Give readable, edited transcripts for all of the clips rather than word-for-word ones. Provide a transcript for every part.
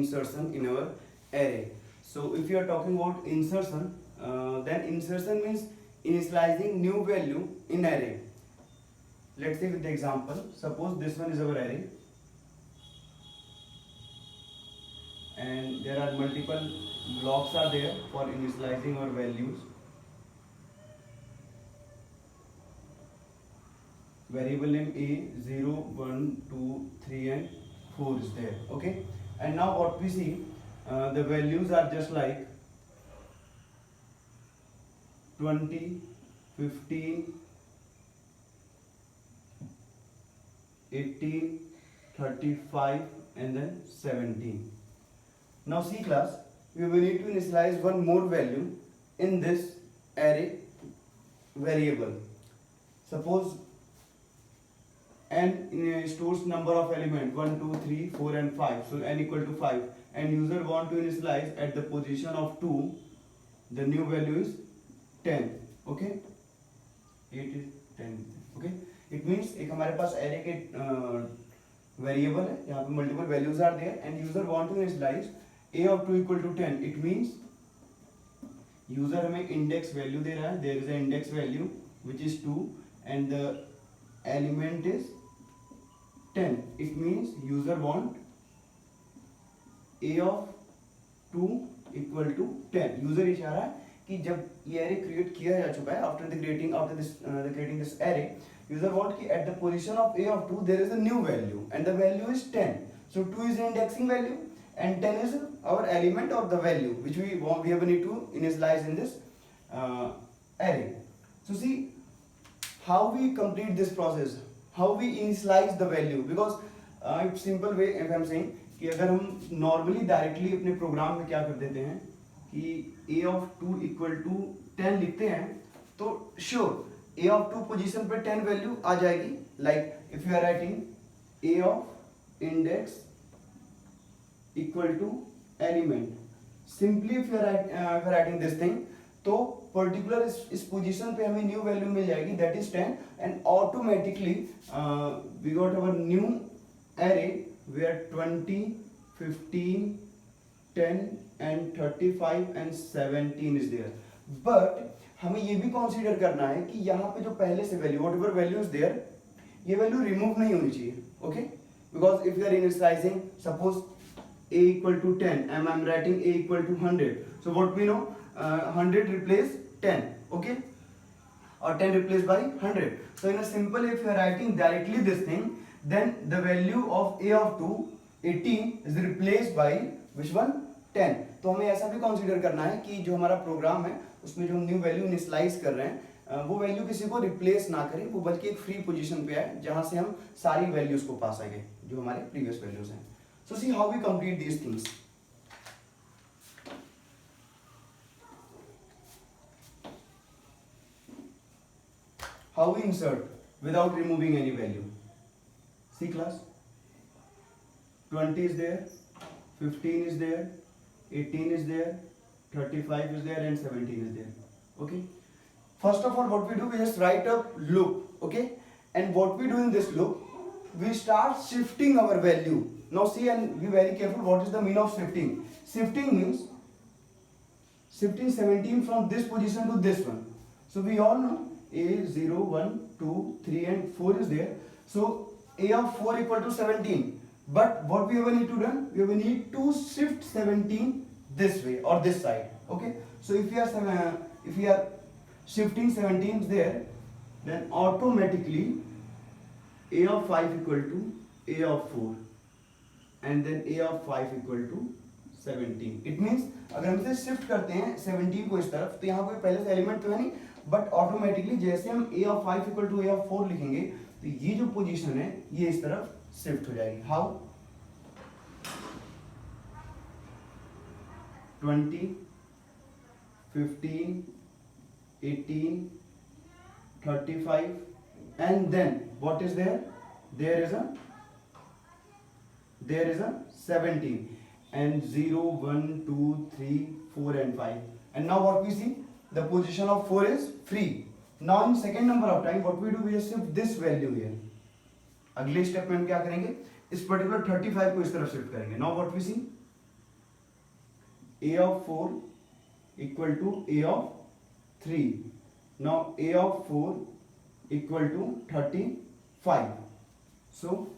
insertion in our array. So if you are talking about insertion, then insertion means initializing new value in array. Let's say with the example, suppose this one is our array and there are multiple blocks are there for initializing our values. Variable name a, 0, 1, 2, 3 and 4 is there. Okay, and now what we see, the values are just like 20, 15, 18, 35 and then 17. Now see class, we will need to initialize one more value in this array variable. Suppose n stores number of element 1, 2, 3, 4 and 5. So n equal to 5 and user want to initialize at the position of 2. The new value is 10. Okay, 8 is 10. Okay, it means एक हमारे पास array के variable है, यहाँ पे multiple values are there and user want to initialise a of 2 equal to 10. It means user हमें index value दे रहा है, there is a index value which is 2 and the element is 10. It means user want a of 2 equal to 10. यूजर ये चाह रहा है कि जब ये एरे क्रिएट किया जा चुका है after creating this array, user want कि at the position of a of 2 there is a new value and the value is 10. So 2 is the indexing value and 10 is our element of the value which we have need to initialize in this array. So see how we complete this process, how we initialize the value, because it's simple way if I'm saying कि अगर हम normally directly अपने programme में क्या कर देते हैं कि a of 2 equal to 10 लिखते हैं तो श्योर a of 2 पोजीशन पे 10 वैल्यू आ जाएगी. Like if you are writing a of index equal to element, simply if you are writing this thing तो पर्टिकुलर इस पोजीशन पे हमें न्यू वैल्यू मिल जाएगी that is 10 and automatically we got our new array where 20, 15, 10 and 35 and 17 is there. But हमें ये भी consider करना है कि यहाँ पे जो पहले से value whatever value is there, ये वैल्यू रिमूव नहीं होनी चाहिए. Okay, because if you are initializing suppose a equal to 10 and I'm writing a equal to 100, so what we know, 100 replace 10. Okay, or 10 replaced by 100. So in a simple, if you are writing directly this thing, then the value of a of 2 18 is replaced by which one, 10. तो हमें ऐसा भी consider करना है कि जो हमारा programme है उसमें जो हम न्यू वैल्यू इनिशियलाइज कर रहे हैं वो वैल्यू किसी को रिप्लेस ना करें, वो बल्कि एक फ्री पोजीशन पे आए जहां से हम सारी वैल्यूज को पा सकें जो हमारे प्रीवियस वैल्यूज हैं. So see how we complete these things. How we insert without removing any value. See class, 20 is there, 15 is there, 18 is there, 35 is there and 17 is there. Okay, first of all what we do, we just write a loop. Okay, and what we do in this loop, we start shifting our value. Now see and be very careful, what is the mean of shifting. Shifting means shifting 17 from this position to this one. So we all know a 0 1 2 3 and 4 is there. So a of 4 equal to 17, but what we ever need to done, we ever need to shift 17 this way or this side. Okay, so if we are shifting 17 there, then automatically a of 5 equal to a of 4 and then a of 5 equal to 17. It means अगर हम इसे shift करते हैं 17 को इस तरफ तो यहाँ कोई पहले से एलिमेंट तो है नहीं, बट ऑटोमेटिकली जैसे हम a of 5 equal to a of 4 लिखेंगे तो ये जो पोजीशन है ये इस तरफ शिफ्ट हो जाएगी. How, 20, 15, 18, 35 and then what is there? There is a 17 and 0 1 2 3 4 and 5 and now what we see, the position of 4 is free. Now in second number of time what we do, we just shift this value here. अगले step में हम क्या करेंगे, इस particular 35 को इस तरफ shift करेंगे. Now what we see, a of 4 equal to a of 3. Now a of 4 equal to 35. So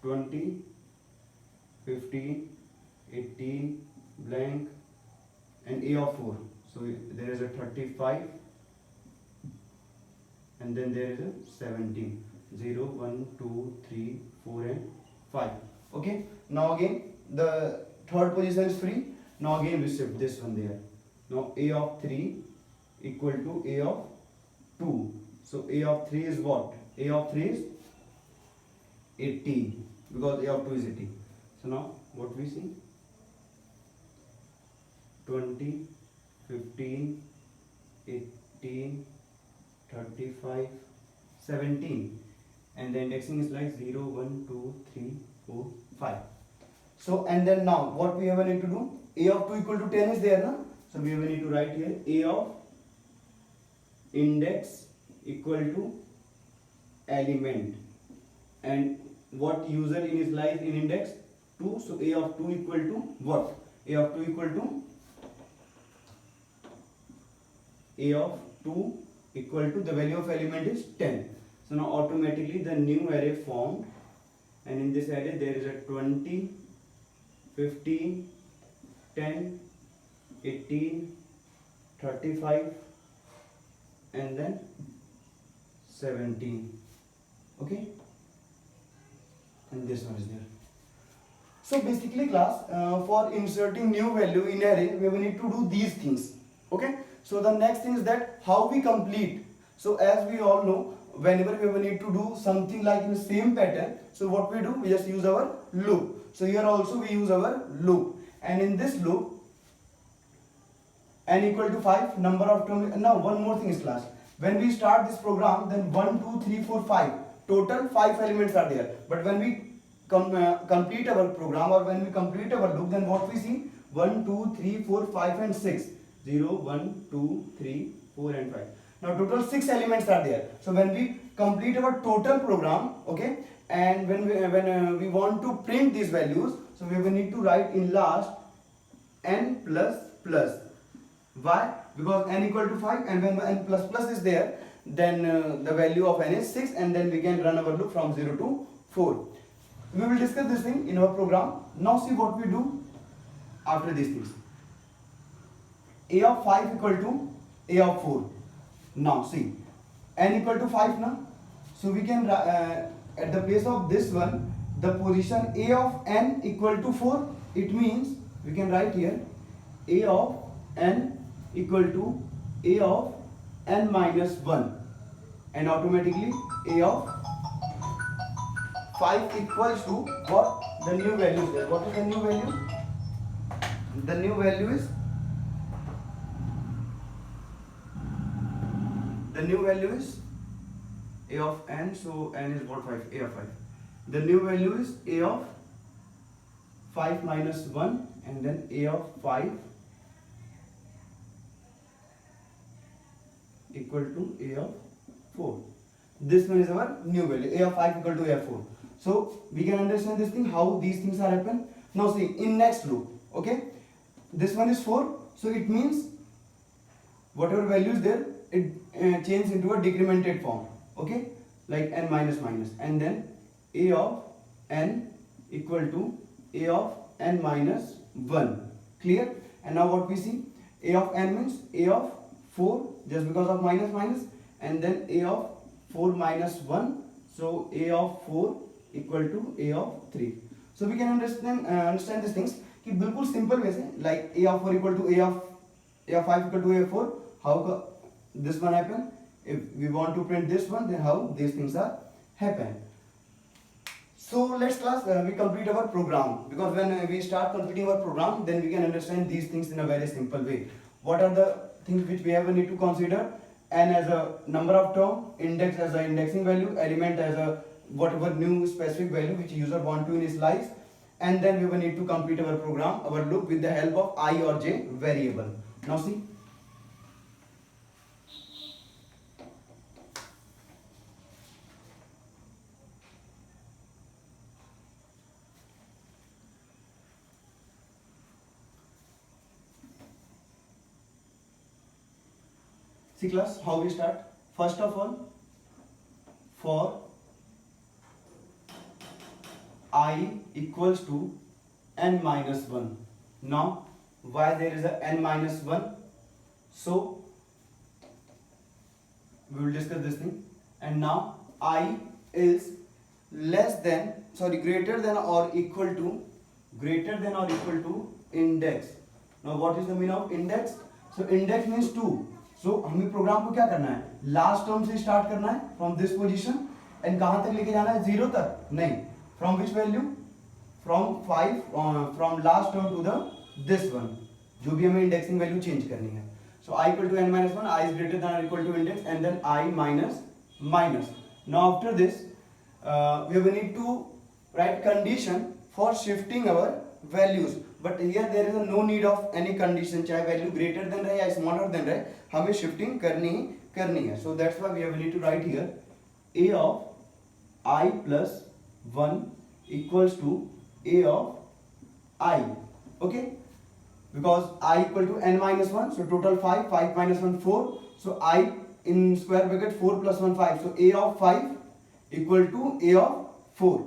20, 15, 18 blank and a of 4. So there is a 35 and then there is a 17. 0, 1, 2, 3, 4 and 5. Okay. Now again the third position is free. Now again we shift this one there. Now a of 3 equal to a of 2. So a of 3 is what? A of 3 is 18 because a of 2 is 18. So now what we see? 20, 15, 18, 35, 17 and the indexing is like 0, 1, 2, 3, 4, 5. So and then now what we ever need to do? A of 2 equal to 10 is there, no? So we ever need to write here a of index equal to element, and what user initialize in index 2. So a of 2 equal to what? A of 2 equal to the value of element is 10. So now automatically the new array formed, and in this array there is a 20, 15, 10, 18, 35 and then 17. Okay, and this one is there. So basically class, for inserting new value in array we will need to do these things. Okay, so the next thing is that how we complete. So as we all know, whenever we will need to do something like in the same pattern, so what we do, we just use our loop. So here also we use our loop, and in this loop n equal to 5 number of terms. Now one more thing is class, when we start this program then 1 2 3 4 5 total 5 elements are there, but when we complete our program or when we complete our loop, then what we see 1 2 3 4 5 and 6. 0 1 2 3 4 and 5. Now total 6 elements are there. So when we complete our total program, okay, and when we want to print these values, so we will need to write in last n plus plus. Why? Because n equal to 5, and when n plus plus is there, then the value of n is 6, and then we can run our loop from 0 to 4. We will discuss this thing in our program. Now see what we do after these things. A of 5 equal to A of 4. Now see, n equal to 5 now. So we can at the place of this one, the position A of n equal to 4. It means we can write here A of n equal to A of n minus 1, and automatically A of 5 equals to what? The new value is there. What is the new value? The new value is A of n. So n is what? 5. A of 5. The new value is A of 5 minus 1, and then A of 5 equal to A of 4. This one is our new value. A of 5 equal to A of 4. So we can understand this thing, how these things are happen. Now see, in next loop, okay, this one is 4. So it means whatever value is there, it changes into a decremented form. Okay, like n minus minus, and then A of n equal to A of n minus 1. Clear? And now what we see, A of n means A of 4 just because of minus minus, and then A of 4 minus 1. So A of 4 equal to A of 3. So we can understand these things कि बिल्कुल simple way से, like A of 4 equal to A of 5 equal to A of 4. How this one happen? If we want to print this one, then how these things are happen. So let's class, we complete our program, because when we start completing our program, then we can understand these things in a very simple way. What are the things which we ever need to consider? N as a number of term, index as a indexing value, element as a whatever new specific value which user want to initialize, and then we will need to complete our program, our loop, with the help of I or j variable. Now see, See class, how we start? First of all, for I equals to n minus 1. Now, why there is a n minus 1? So, we will discuss this thing. And now, I is greater than or equal to index. Now, what is the meaning of index? So, index means 2. So, हमें programme को क्या करना है? Last term से start करना है, from this position, and कहां तक लेके जाना है? 0 तक नहीं, from which value? From 5, from last term to the this one, जो भी हमें इंडेक्सिंग वैल्यू चेंज करनी है. So I equal to n minus 1, I is greater than or equal to index, and then I minus. Now after this, we will need to write condition for shifting our values. But here there is no need of any condition. चाहे value greater than रहे या smaller than रहे, हमें shifting करनी है. So that's why we have need to write here a of I plus 1 equals to a of I. Okay. Because I equal to n minus 1, so total 5, 5 minus 1, 4. So I in square bracket 4 plus 1, 5. So a of 5 equal to a of 4.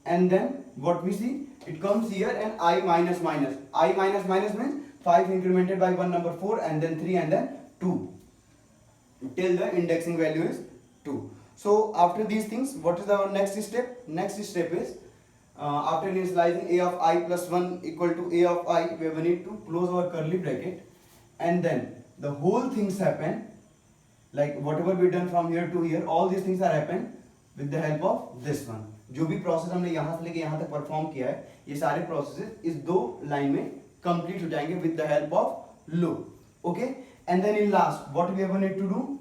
And then what we see, it comes here and I minus minus. I minus minus means 5 incremented by one number 4 and then 3 and then 2. Till the indexing value is 2. So after these things, what is our next step? Next step is, after initializing a of I plus 1 equal to a of I, we will need to close our curly bracket, and then the whole things happen, like whatever we done from here to here, all these things are happen with the help of this one. जो भी process हमने यहाँ से लेके यहाँ तक perform किया है, ये सारे प्रोसेसेस इस दो लाइन में कंप्लीट हो जाएंगे with the help of loop. Okay, and then in last, what we will need to do?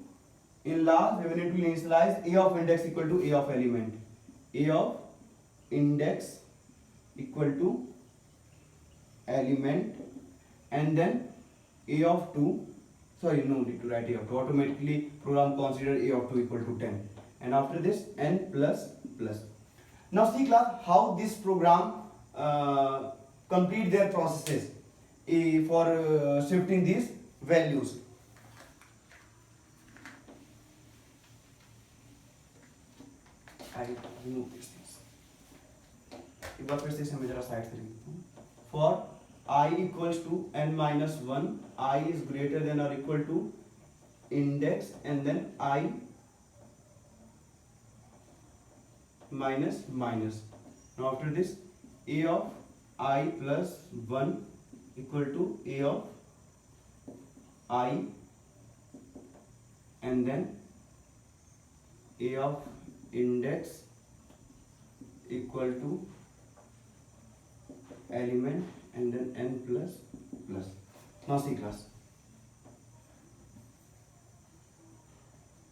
In last, we will need to initialize a of index equal to a of element. A of index equal to element, and then a of 2, sorry, no need to write a of 2, automatically program consider a of 2 equal to 10, and after this n plus plus. Now see class, how this program complete their processes for shifting these values. I remove this. एक बार फिर से इसे जरा side से लिखता हूँ. For I equals to n minus 1, I is greater than or equal to index, and then I minus minus. Now after this, a of I plus 1 equal to a of I, and then a of index equal to element, and then n plus plus. Now see class,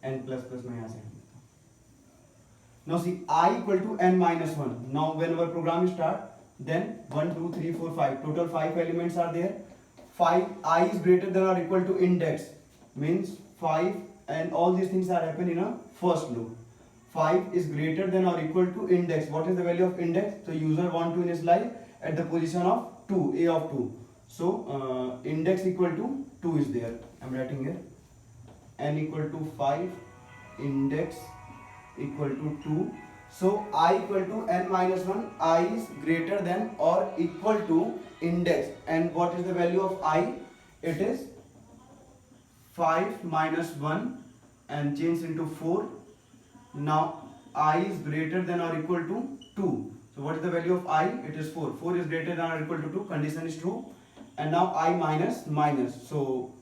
n plus plus मैं यहाँ से. Now see, I equal to n minus 1. Now when our program start, then 1, 2, 3, 4, 5. Total 5 elements are there. 5, I is greater than or equal to index, means 5, and all these things are happen in a first loop. 5 is greater than or equal to index. What is the value of index? So user want to initialize at the position of 2, a of 2. So index equal to 2 is there. I am writing here n equal to 5, index equal to 2. So I equal to n minus 1, I is greater than or equal to index, and what is the value of I? It is 5 minus 1 and change into 4. Now I is greater than or equal to 2. So what is the value of I? It is 4. 4 is greater than or equal to 2. Condition is true. And now I minus minus. So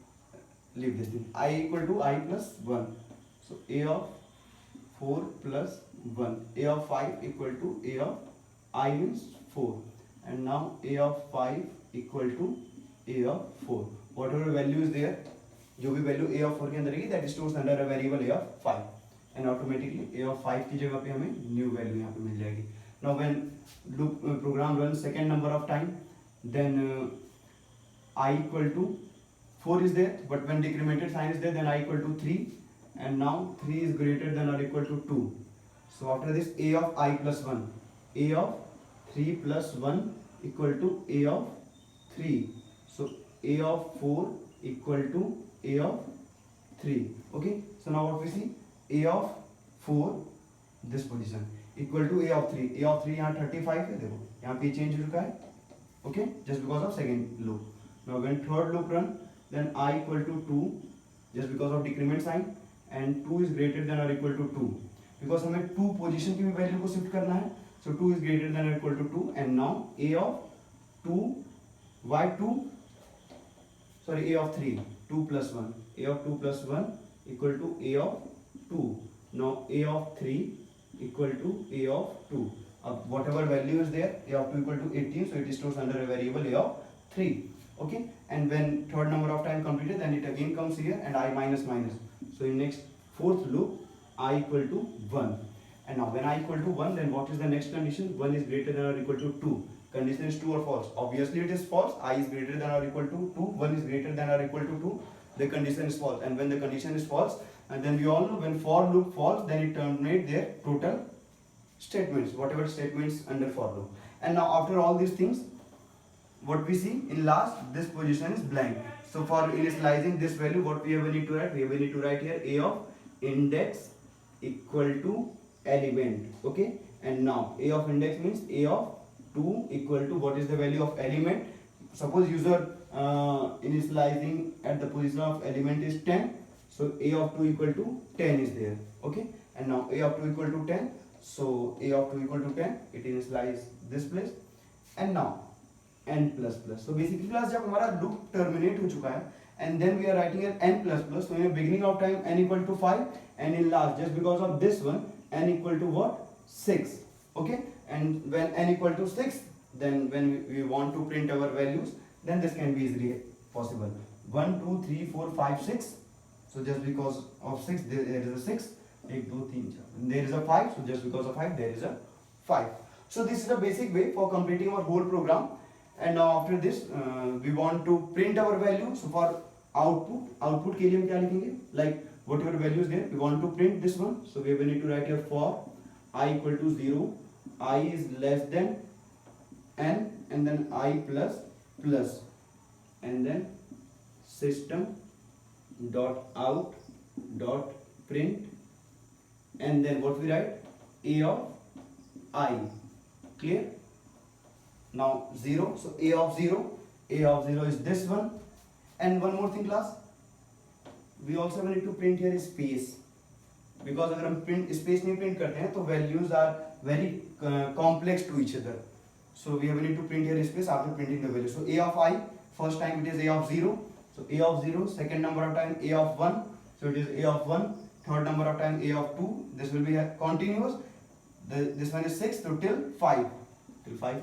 leave this thing. I equal to I plus 1. So a of 4 plus 1. A of 5 equal to a of I means 4. And now a of 5 equal to a of 4. Whatever value is there, जो भी value a of 4 के अंदर रहेगी, that stores under a variable a of 5. And automatically a of 5 की जगह पे हमें new value यहाँ पे मिल जाएगी. Now when loop program runs second number of time, then I equal to 4 is there, but when decremented sign is there, then I equal to 3, and now 3 is greater than or equal to 2. So after this, a of I plus 1, a of 3 plus 1 equal to a of 3. So a of 4 equal to a of 3. Okay, so now what we see, a of 4 this position equal to a of 3. a of 3 यहाँ 35 है, देखो यहाँ पे change हो चुका है. Okay, just because of second loop. Now when third loop run, then I equal to 2 just because of decrement sign, and 2 is greater than or equal to 2 because हमें 2 position की भी value को shift करना है. So 2 is greater than or equal to 2, and now a of 2 y 2 sorry a of 3 2 plus 1 a of 2 plus 1 equal to a of 2. Now a of 3 equal to a of 2. Whatever value is there, a of 2 equal to 18, so it stores under a variable a of 3. Okay, and when third number of time completed, then it again comes here, and I minus minus. So in next fourth loop, I equal to 1. And now when I equal to 1, then what is the next condition? 1 is greater than or equal to 2. Condition is true or false? Obviously it is false. I is greater than or equal to 2. 1 is greater than or equal to 2. The condition is false. And when the condition is false, and then we all know when for loop false, then it terminates their total statements, whatever statements under for loop. And now after all these things, what we see in last, this position is blank. So for initializing this value, what we have need to write? We have need to write here a of index equal to element. Okay, and now a of index means a of 2 equal to what is the value of element. Suppose user initializing at the position of element is 10, so a of 2 equal to 10 is there. Okay, and now a of 2 equal to 10, so a of 2 equal to 10, it initialize this place, and now n plus plus. So basically class जब हमारा loop terminate हो चुका है, and then we are writing here n plus plus. So in the beginning of time n equal to 5, and in last just because of this one n equal to what? 6. Okay, and when n equal to 6, then when we want to print our values, then this can be easily possible. 1 2 3 4 5 6. So just because of 6 there is a 6. 1 2 3 4. There is a 5. So just because of 5 there is a 5. So this is the basic way for completing our whole program. And now after this we want to print our value. So for output के लिए हम क्या लिखेंगे? Like whatever value is there, we want to print this one. So we will need to write here for I equal to 0, I is less than n, and then I plus plus, and then system dot out dot print, and then what we write? A of I. Clear? Now 0, so a of 0 is this one. And one more thing class, we also need to print here space, because अगर हम print space नहीं print करते हैं तो values are very complex to each other. So we have need to print here space after printing the value. So a of I, first time it is a of 0, so a of 0, second number of time a of 1, so it is a of 1, third number of time a of 2, this will be continuous. This one is 6, so till 5.